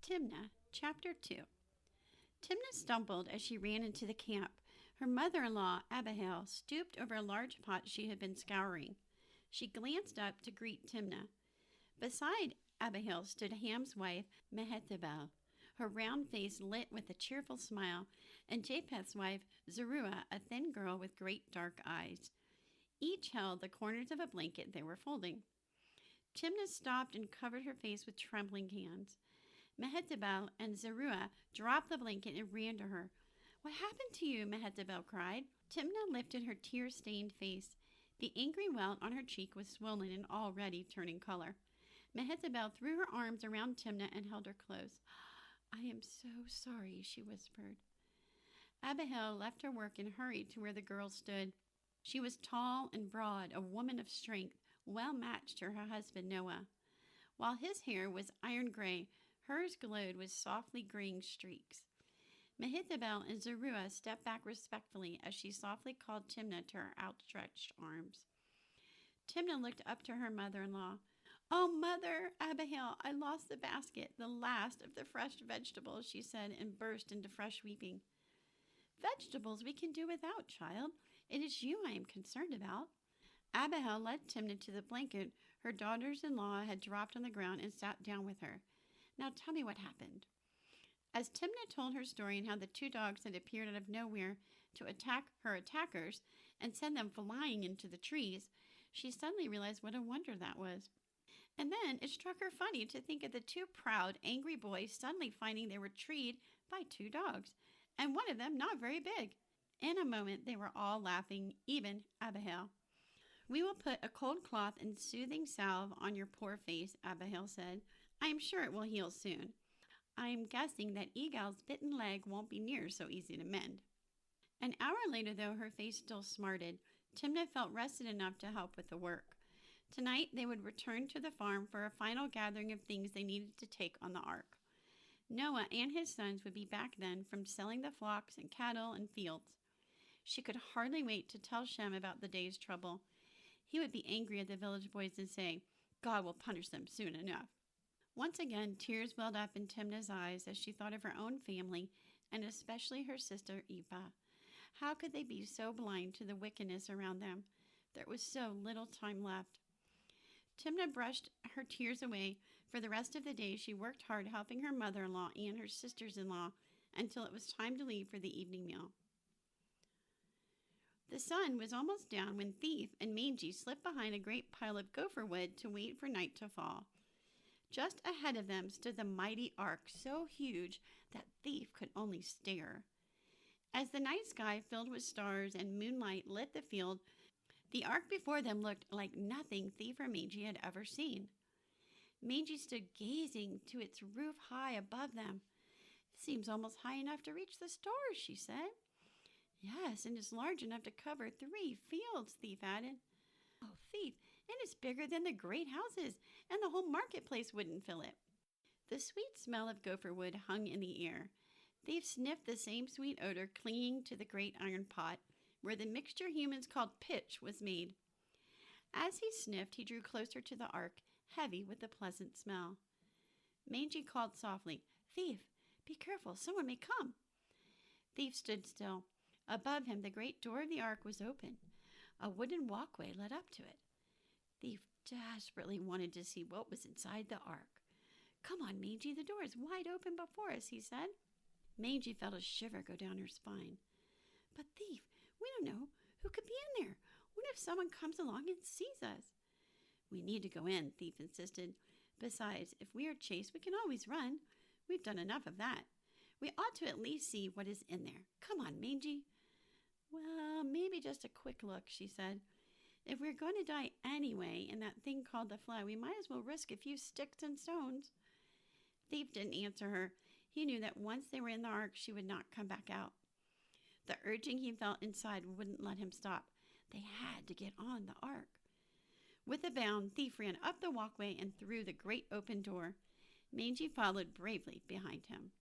Timna, Chapter 2. Timna stumbled as she ran into the camp. Her mother-in-law, Abihail, stooped over a large pot she had been scouring. She glanced up to greet Timna. Beside Abihail stood Ham's wife, Mehetabel, her round face lit with a cheerful smile, and Japheth's wife, Zeruiah, a thin girl with great dark eyes. Each held the corners of a blanket they were folding. Timna stopped and covered her face with trembling hands. Mehetabel and Zeruiah dropped the blanket and ran to her. "What happened to you?" Mehetabel cried. Timna lifted her tear-stained face. The angry welt on her cheek was swollen and already turning color. Mehetabel threw her arms around Timna and held her close. "I am so sorry," she whispered. Abihail left her work and hurried to where the girl stood. She was tall and broad, a woman of strength, well matched to her husband Noah. While his hair was iron gray, hers glowed with softly graying streaks. Mehetabel and Zeruiah stepped back respectfully as she softly called Timna to her outstretched arms. Timna looked up to her mother-in-law. "Oh, Mother Abihail, I lost the basket, the last of the fresh vegetables," she said, and burst into fresh weeping. "Vegetables we can do without, child. It is you I am concerned about." Abihail led Timna to the blanket her daughters-in-law had dropped on the ground and sat down with her. "Now tell me what happened." As Timna told her story and how the two dogs had appeared out of nowhere to attack her attackers and send them flying into the trees, she suddenly realized what a wonder that was. And then it struck her funny to think of the two proud, angry boys suddenly finding they were treed by two dogs, and one of them not very big. In a moment they were all laughing, even Abihail. "We will put a cold cloth and soothing salve on your poor face," Abihail said. "I am sure it will heal soon. I am guessing that Egal's bitten leg won't be near so easy to mend." An hour later, though her face still smarted, Timna felt rested enough to help with the work. Tonight they would return to the farm for a final gathering of things they needed to take on the ark. Noah and his sons would be back then from selling the flocks and cattle and fields. She could hardly wait to tell Shem about the day's trouble. He would be angry at the village boys and say, "God will punish them soon enough." Once again, tears welled up in Timna's eyes as she thought of her own family, and especially her sister Eva. How could they be so blind to the wickedness around them? There was so little time left. Timna brushed her tears away. For the rest of the day, she worked hard helping her mother-in-law and her sisters-in-law until it was time to leave for the evening meal. The sun was almost down when Thief and Mindy slipped behind a great pile of gopher wood to wait for night to fall. Just ahead of them stood the mighty ark, so huge that Thief could only stare. As the night sky filled with stars and moonlight lit the field, the ark before them looked like nothing Thief or Mindy had ever seen. Mindy stood gazing to its roof high above them. "It seems almost high enough to reach the stars," she said. "Yes, and it's large enough to cover 3 fields," Thief added. "Oh, Thief, it is bigger than the great houses, and the whole marketplace wouldn't fill it." The sweet smell of gopher wood hung in the air. Thief sniffed the same sweet odor clinging to the great iron pot, where the mixture humans called pitch was made. As he sniffed, he drew closer to the ark, heavy with the pleasant smell. Mindy called softly, "Thief, be careful, someone may come." Thief stood still. Above him, the great door of the ark was open. A wooden walkway led up to it. Thief desperately wanted to see what was inside the ark. "Come on, Mindy, the door is wide open before us," he said. Mindy felt a shiver go down her spine. "But Thief, we don't know who could be in there. What if someone comes along and sees us?" "We need to go in," Thief insisted. "Besides, if we are chased, we can always run. We've done enough of that. We ought to at least see what is in there. Come on, Mindy." "Well, maybe just a quick look," she said. "If we're going to die anyway in that thing called the flood, we might as well risk a few sticks and stones." Thief didn't answer her. He knew that once they were in the ark, she would not come back out. The urging he felt inside wouldn't let him stop. They had to get on the ark. With a bound, Thief ran up the walkway and through the great open door. Mindy followed bravely behind him.